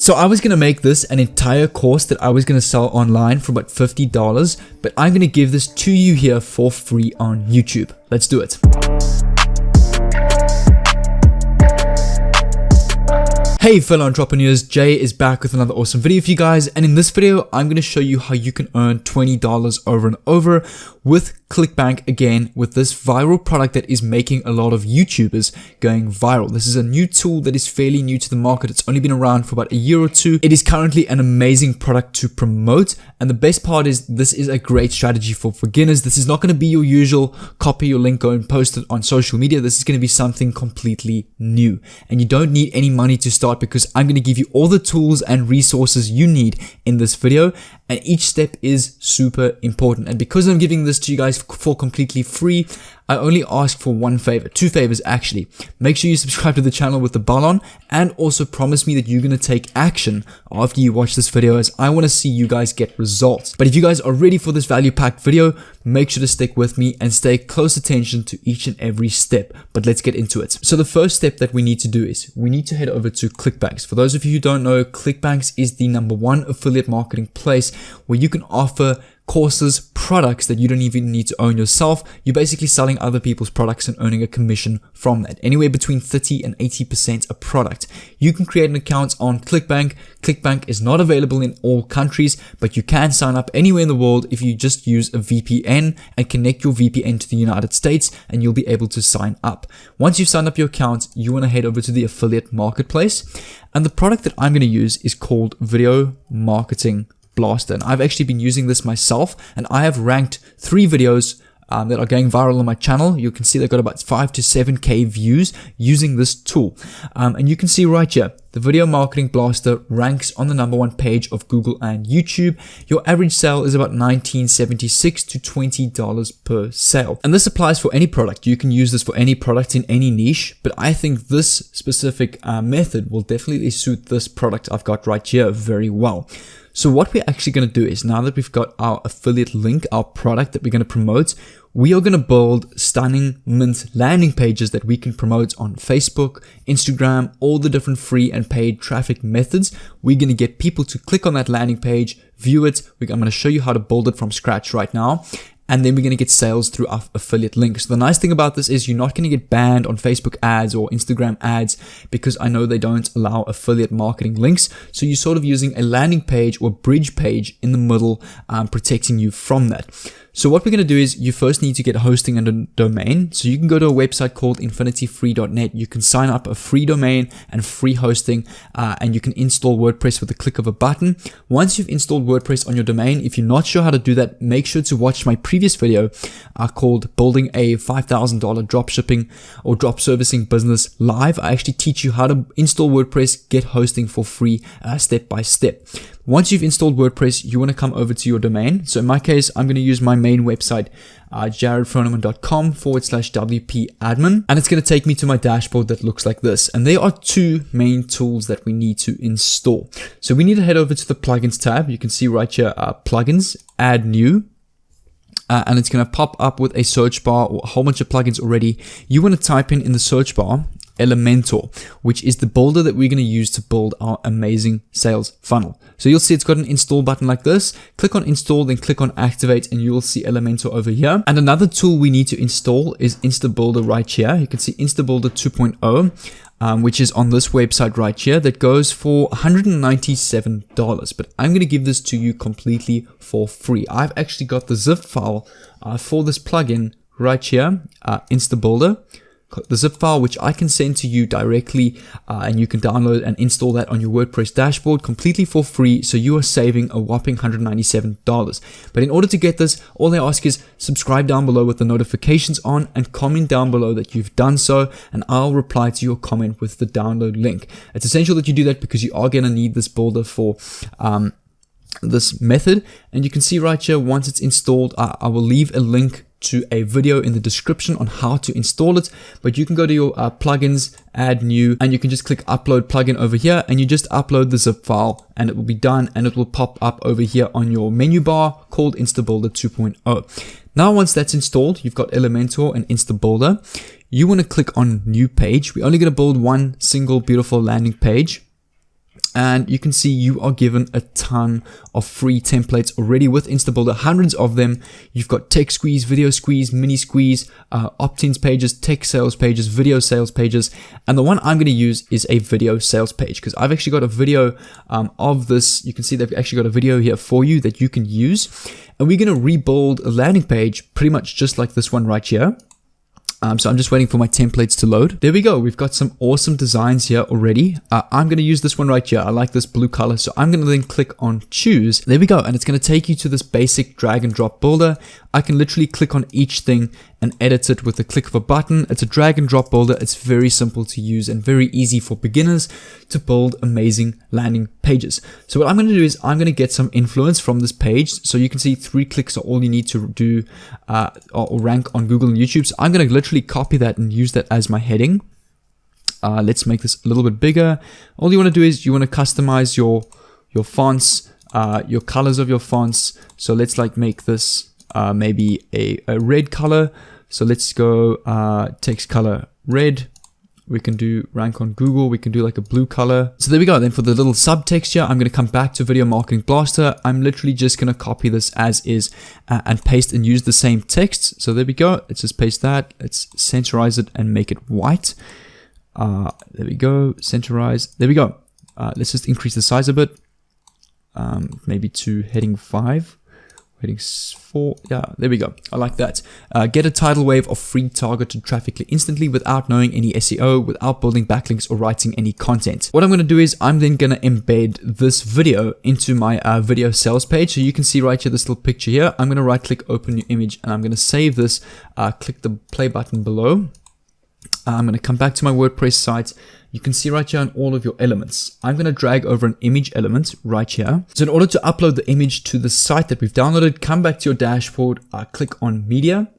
So I was going to make this an entire course that I was going to sell online for about $50, but I'm going to give this to you here for free on YouTube. Let's do it. Hey fellow entrepreneurs, Jay is back with another awesome video for you guys, and in this video I'm going to show you how you can earn $20 over and over with Clickbank, again with this viral product that is making a lot of YouTubers going viral. This is a new tool that is fairly new to the market. It's only been around for about a year or two. It is currently an amazing product to promote, and the best part is this is a great strategy for beginners. This is not going to be your usual copy your link, go and post it on social media. This is going to be something completely new, and you don't need any money to start, because I'm going to give you all the tools and resources you need in this video, and each step is super important. And because I'm giving this to you guys for completely free, I only ask for one favor, two favors actually. Make sure you subscribe to the channel with the bell on, and also promise me that you're going to take action after you watch this video, as I want to see you guys get results. But if you guys are ready for this value-packed video, make sure to stick with me and stay close attention to each and every step. But let's get into it. So the first step that we need to do is we need to head over to Clickbank. For those of you who don't know, Clickbank is the #1 affiliate marketing place where you can offer courses, products that you don't even need to own yourself. You're basically selling other people's products and earning a commission from that, anywhere between 30 and 80% a product. You can create an account on Clickbank. Clickbank is not available in all countries, but you can sign up anywhere in the world if you just use a VPN and connect your VPN to the United States, and you'll be able to sign up. Once you've signed up your account, you want to head over to the affiliate marketplace, and the product that I'm going to use is called Video Marketing Blaster, and I've actually been using this myself, and I have ranked 3 videos that are going viral on my channel. You can see they've got about 5 to 7k views using this tool, and you can see right here the Video Marketing Blaster ranks on the #1 page of Google and YouTube. Your average sale is about $19.76 to $20 per sale, and this applies for any product. You can use this for any product in any niche, but I think this specific method will definitely suit this product I've got right here very well. So what we're actually going to do is, now that we've got our affiliate link, our product that we're going to promote, we are going to build stunning mint landing pages that we can promote on Facebook, Instagram, all the different free and paid traffic methods. We're going to get people to click on that landing page, view it. I'm going to show you how to build it from scratch right now. And then we're going to get sales through our affiliate links. So the nice thing about this is you're not going to get banned on Facebook ads or Instagram ads, because I know they don't allow affiliate marketing links. So you're sort of using a landing page or bridge page in the middle, protecting you from that. So what we're going to do is you first need to get hosting and a domain. So you can go to a website called infinityfree.net. You can sign up a free domain and free hosting, and you can install WordPress with the click of a button. Once you've installed WordPress on your domain, if you're not sure how to do that, make sure to watch my previous video called Building a $5,000 Dropshipping or Drop Servicing Business Live. I actually teach you how to install WordPress, get hosting for free, step by step. Once you've installed WordPress, you want to come over to your domain. So in my case, I'm going to use my main website, jaredfroneman.com/WP-admin. And it's going to take me to my dashboard that looks like this. And there are 2 main tools that we need to install. So we need to head over to the plugins tab. You can see right here, plugins, add new. And it's going to pop up with a search bar or a whole bunch of plugins already. You want to type in the search bar Elementor, which is the builder that we're going to use to build our amazing sales funnel. So you'll see it's got an install button like this. Click on install, then click on activate, and you will see Elementor over here. And another tool we need to install is InstaBuilder right here. You can see InstaBuilder 2.0. Which is on this website right here, that goes for $197, but I'm going to give this to you completely for free. I've actually got the zip file for this plugin right here, InstaBuilder. The zip file, which I can send to you directly, and you can download and install that on your WordPress dashboard completely for free. So you are saving a whopping $197. But in order to get this, all they ask is subscribe down below with the notifications on, and comment down below that you've done so, and I'll reply to your comment with the download link. It's essential that you do that because you are going to need this builder for this method. And you can see right here, once it's installed, I will leave a link to a video in the description on how to install it, but you can go to your plugins, add new, and you can just click upload plugin over here, and you just upload the zip file, and it will be done, and it will pop up over here on your menu bar called InstaBuilder 2.0. Now once that's installed, you've got Elementor and InstaBuilder. You want to click on new page. We're only going to build one single beautiful landing page. And you can see you are given a ton of free templates already with InstaBuilder, hundreds of them. You've got text squeeze, video squeeze, mini squeeze, opt-ins pages, text sales pages, video sales pages. And the one I'm going to use is a video sales page because I've actually got a video of this. You can see they've actually got a video here for you that you can use. And we're going to rebuild a landing page pretty much just like this one right here. So I'm just waiting for my templates to load. There we go. We've got some awesome designs here already. I'm going to use this one right here. I like this blue color. So I'm going to then click on choose. There we go. And it's going to take you to this basic drag and drop builder. I can literally click on each thing and edit it with the click of a button. It's a drag and drop builder. It's very simple to use and very easy for beginners to build amazing landing pages. So what I'm going to do is I'm going to get some influence from this page. So you can see 3 clicks are all you need to do or rank on Google and YouTube. So I'm going to literally copy that and use that as my heading. Let's make this a little bit bigger. All you want to do is you want to customize your fonts, your colors of your fonts. So let's like make this maybe a red color. So let's go text color red. We can do rank on Google. We can do like a blue color. So there we go. Then for the little subtext here, I'm going to come back to Video Marketing Blaster. I'm literally just going to copy this as is and paste and use the same text. So there we go. Let's just paste that. Let's centerize it and make it white. There we go. Centerize. There we go. Let's just increase the size a bit. Maybe to heading 5. Heading 4. Yeah, there we go. I like that. Get a tidal wave of free targeted traffic instantly without knowing any SEO, without building backlinks or writing any content. What I'm going to do is I'm then going to embed this video into my video sales page. So you can see right here, this little picture here. I'm going to right click, open new image, and I'm going to save this. Click the play button below. I'm going to come back to my WordPress site. You can see right here on all of your elements. I'm going to drag over an image element right here. So in order to upload the image to the site that we've downloaded, come back to your dashboard, click on media.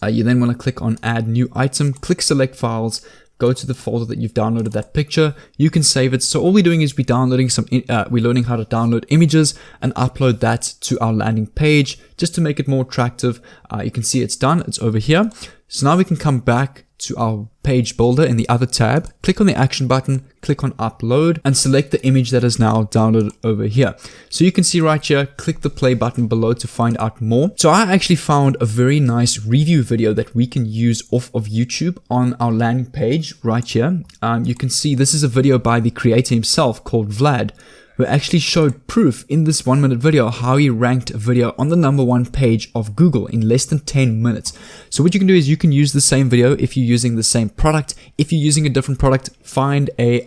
You then want to click on add new item, click select files, go to the folder that you've downloaded that picture. You can save it. So all we're doing is we're learning how to download images and upload that to our landing page just to make it more attractive. You can see it's done. It's over here. So now we can come back to our page builder in the other tab, click on the action button, click on upload, and select the image that is now downloaded over here. So you can see right here, click the play button below to find out more. So I actually found a very nice review video that we can use off of YouTube on our landing page right here. You can see this is a video by the creator himself called Vlad, who actually showed proof in this 1-minute video how he ranked a video on the #1 page of Google in less than 10 minutes. So what you can do is you can use the same video if you're using the same product. If you're using a different product, find a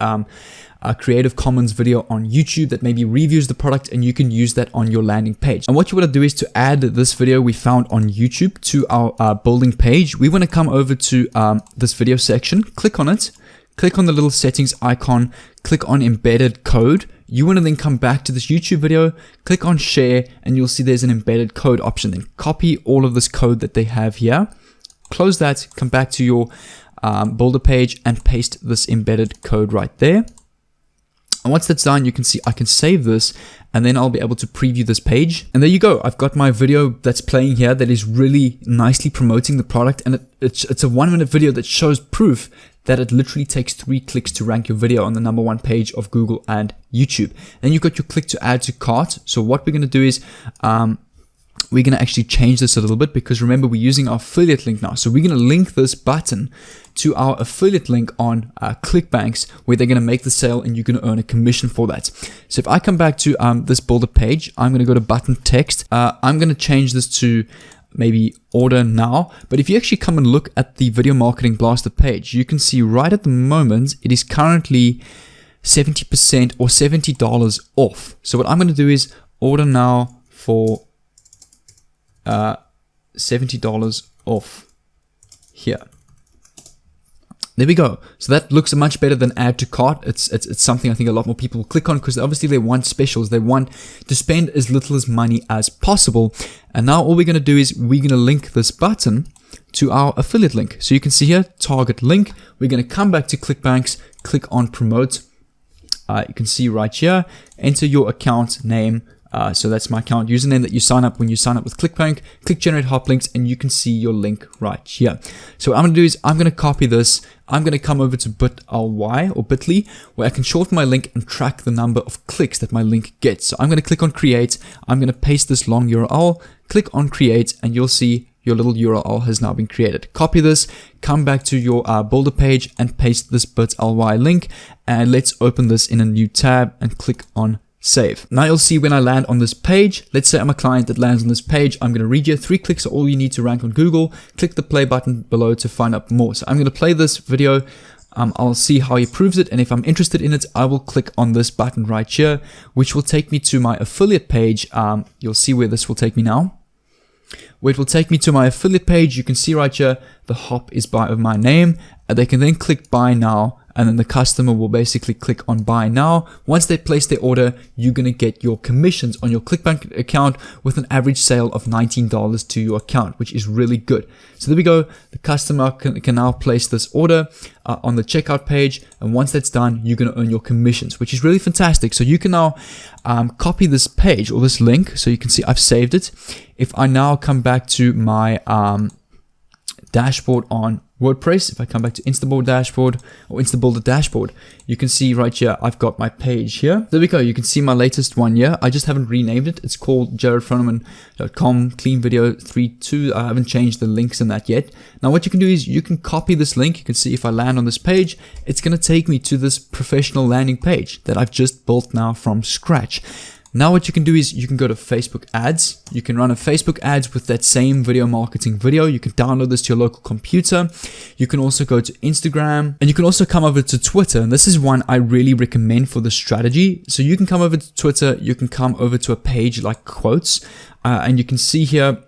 Creative Commons video on YouTube that maybe reviews the product, and you can use that on your landing page. And what you want to do is to add this video we found on YouTube to our building page. We want to come over to this video section, click on it, click on the little settings icon, click on embedded code. You want to then come back to this YouTube video, click on share, and you'll see there's an embedded code option. Then copy all of this code that they have here, close that, come back to your builder page and paste this embedded code right there. And once that's done, you can see I can save this, and then I'll be able to preview this page. And there you go. I've got my video that's playing here that is really nicely promoting the product. And it's a 1-minute video that shows proof that it literally takes 3 clicks to rank your video on the #1 page of Google and YouTube. Then you've got your click to add to cart. So what we're going to do is we're going to actually change this a little bit, because remember, we're using our affiliate link now. So we're going to link this button to our affiliate link on Clickbank, where they're going to make the sale and you're going to earn a commission for that. So if I come back to this builder page, I'm going to go to button text. I'm going to change this to maybe order now. But if you actually come and look at the Video Marketing Blaster page, you can see right at the moment, it is currently 70% or $70 off. So what I'm going to do is order now for $70 off here. There we go. So that looks much better than add to cart. It's something I think a lot more people will click on, because obviously they want specials. They want to spend as little as money as possible. And now all we're going to do is we're going to link this button to our affiliate link. So you can see here, target link. We're going to come back to Clickbank, click on promote. You can see right here, enter your account name. So that's my account username that you sign up when you sign up with Clickbank. Click generate hop links and you can see your link right here. So what I'm going to do is I'm going to copy this. I'm going to come over to bit.ly or bit.ly where I can shorten my link and track the number of clicks that my link gets. So I'm going to click on create. I'm going to paste this long URL, click on create, and you'll see your little URL has now been created. Copy this, come back to your Builder page and paste this bit.ly link. And let's open this in a new tab and click on save. Now you'll see when I land on this page, let's say I'm a client that lands on this page, I'm going to read you 3 clicks are all you need to rank on Google. Click the play button below to find out more. So I'm going to play this video. I'll see how he proves it, and if I'm interested in it, I will click on this button right here, which will take me to my affiliate page. You'll see where this will take me now. Where it will take me to my affiliate page. You can see right here, the hop is by my name, and they can then click buy now, and then the customer will basically click on buy now. Once they place their order, you're going to get your commissions on your Clickbank account with an average sale of $19 to your account, which is really good. So there we go. The customer can now place this order on the checkout page, and once that's done, you're going to earn your commissions, which is really fantastic. So you can now copy this page or this link. So you can see I've saved it. If I now come back to my dashboard on WordPress, if I come back to Instaboard dashboard or Instabuilder dashboard, you can see right here I've got my page here. There we go. You can see my latest one here. I just haven't renamed it. It's called jaredfroneman.com clean video 32. I haven't changed the links in that yet. Now what you can do is you can copy this link. You can see if I land on this page, it's going to take me to this professional landing page that I've just built now from scratch. Now what you can do is you can go to Facebook ads. You can run a Facebook ads with that same video marketing video. You can download this to your local computer. You can also go to Instagram, and you can also come over to Twitter. And this is one I really recommend for the strategy. So you can come over to Twitter. You can come over to a page like quotes, and you can see here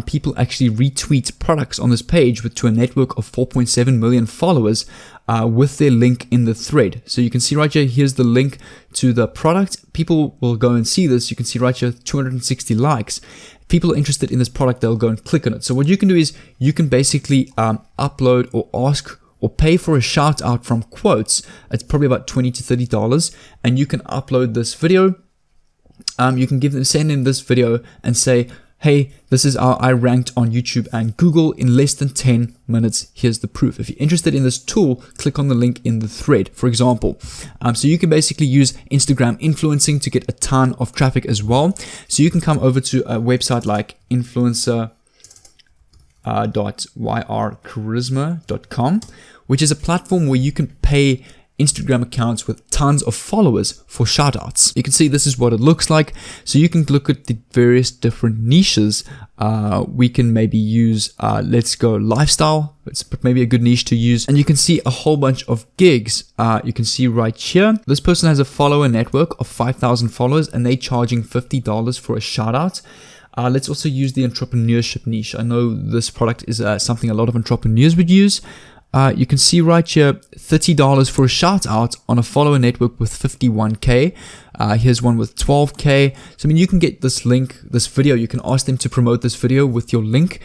people actually retweet products on this page to a network of 4.7 million followers with their link in the thread. So you can see right here, here's the link to the product. People will go and see this. You can see right here, 260 likes. People are interested in this product, they'll go and click on it. So what you can do is you can basically upload or ask or pay for a shout out from quotes. It's probably about $20 to $30, and you can upload this video. You can send in this video and say, hey, this is how I ranked on YouTube and Google in less than 10 minutes. Here's the proof. If you're interested in this tool, click on the link in the thread, for example. So you can basically use Instagram influencing to get a ton of traffic as well. So you can come over to a website like influencer.yrcharisma.com, which is a platform where you can pay Instagram accounts with tons of followers for shoutouts. You can see this is what it looks like. So you can look at the various different niches. We can maybe use, let's go lifestyle. It's maybe a good niche to use. And you can see a whole bunch of gigs. You can see right here, this person has a follower network of 5,000 followers and they're charging $50 for a shoutout. Let's also use the entrepreneurship niche. I know this product is something a lot of entrepreneurs would use. You can see right here, $30 for a shout out on a follower network with 51K. Here's one with 12K. So, I mean, you can get this link, this video, you can ask them to promote this video with your link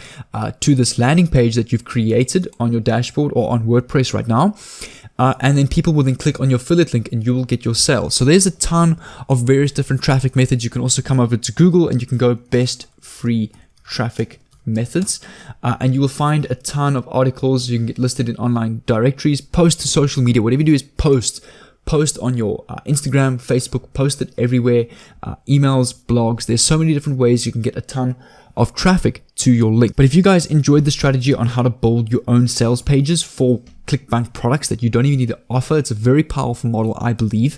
to this landing page that you've created on your dashboard or on WordPress right now. And then people will then click on your affiliate link and you will get your sale. So there's a ton of various different traffic methods. You can also come over to Google and you can go best free traffic methods, and you will find a ton of articles. You can get listed in online directories, post to social media. Whatever you do is post on your Instagram, Facebook, post it everywhere, emails, blogs. There's so many different ways you can get a ton of traffic to your link. But if you guys enjoyed the strategy on how to build your own sales pages for Clickbank products that you don't even need to offer, it's a very powerful model, I believe.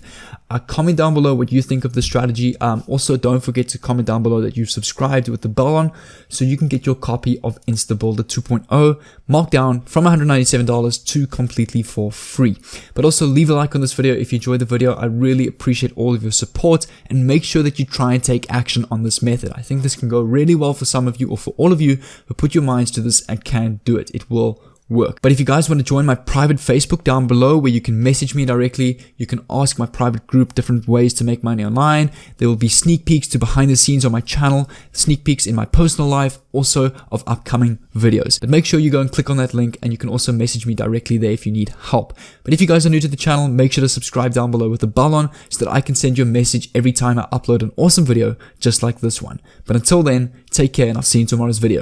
Comment down below what you think of the strategy. Also, don't forget to comment down below that you've subscribed with the bell on so you can get your copy of Instabuilder 2.0 marked down from $197 to completely for free. But also leave a like on this video if you enjoyed the video. I really appreciate all of your support, and make sure that you try and take action on this method. I think this can go really well for some of you, or for all of you who put your minds to this and can do it. It will work. But if you guys want to join my private Facebook down below where you can message me directly, you can ask my private group different ways to make money online. There will be sneak peeks to behind the scenes on my channel, sneak peeks in my personal life, also of upcoming videos. But make sure you go and click on that link, and you can also message me directly there if you need help. But if you guys are new to the channel, make sure to subscribe down below with the bell on so that I can send you a message every time I upload an awesome video just like this one. But until then, take care, and I'll see you in tomorrow's video.